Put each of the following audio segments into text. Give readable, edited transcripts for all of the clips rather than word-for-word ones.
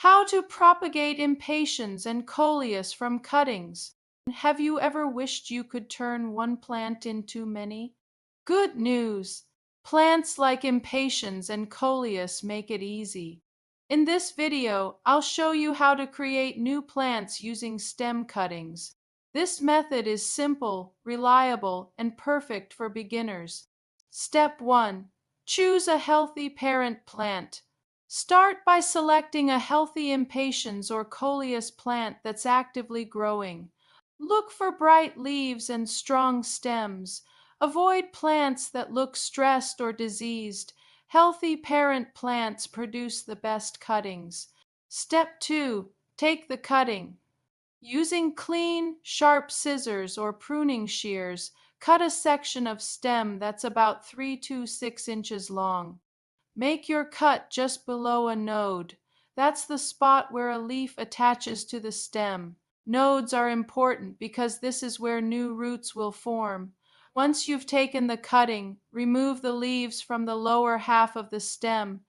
How to propagate impatiens and coleus from cuttings. Have you ever wished you could turn one plant into many? Good news! Plants like impatiens and coleus make it easy. In this video, I'll show you how to create new plants using stem cuttings. This method is simple, reliable, and perfect for beginners. Step 1. Choose a healthy parent plant. Start by selecting a healthy impatiens or coleus plant that's actively growing. Look for bright leaves and strong stems. Avoid plants that look stressed or diseased. Healthy parent plants produce the best cuttings. Step 2. Take the cutting. Using clean, sharp scissors or pruning shears, cut a section of stem that's about 3 to 6 inches long. Make your cut just below a node. That's the spot where a leaf attaches to the stem. Nodes are important because this is where new roots will form. Once you've taken the cutting, remove the leaves from the lower half of the stem.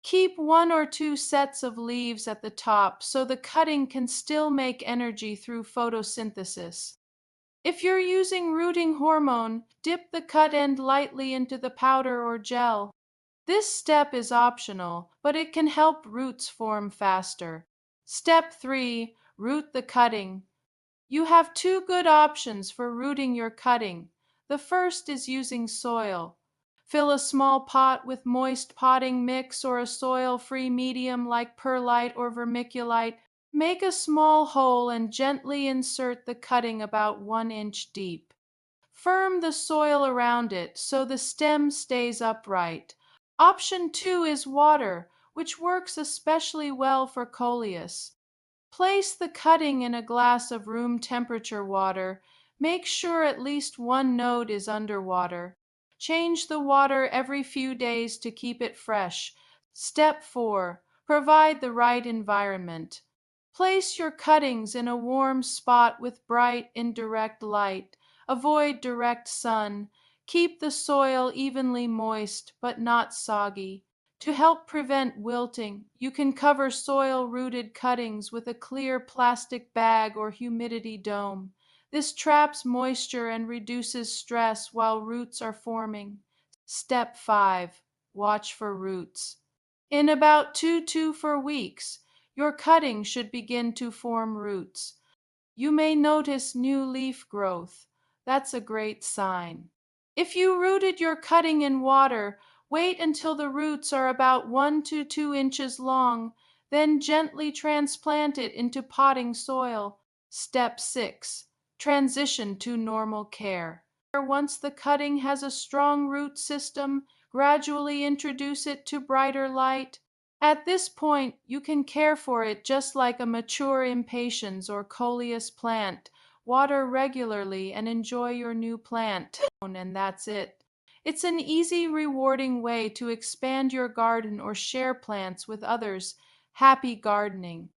Keep 1 or 2 sets of leaves at the top so the cutting can still make energy through photosynthesis. If you're using rooting hormone, dip the cut end lightly into the powder or gel. This step is optional, but it can help roots form faster. Step 3. Root the cutting. You have 2 good options for rooting your cutting. The first is using soil. Fill a small pot with moist potting mix or a soil-free medium like perlite or vermiculite. Make a small hole and gently insert the cutting about 1 inch deep. Firm the soil around it so the stem stays upright. Option 2 is water, which works especially well for coleus. Place the cutting in a glass of room temperature water. Make sure at least one node is underwater. Change the water every few days to keep it fresh. Step 4. Provide the right environment. Place your cuttings in a warm spot with bright, indirect light. Avoid direct sun. Keep the soil evenly moist but not soggy. To help prevent wilting, you can cover soil-rooted cuttings with a clear plastic bag or humidity dome. This traps moisture and reduces stress while roots are forming. Step 5. Watch for roots. In about 2 to 4 weeks, your cutting should begin to form roots. You may notice new leaf growth. That's a great sign. If you rooted your cutting in water, wait until the roots are about 1 to 2 inches long, then gently transplant it into potting soil. Step 6. Transition to normal care. Once the cutting has a strong root system, gradually introduce it to brighter light. At this point, you can care for it just like a mature impatiens or coleus plant. Water regularly and enjoy your new plant. And that's it. It's an easy, rewarding way to expand your garden or share plants with others. Happy gardening!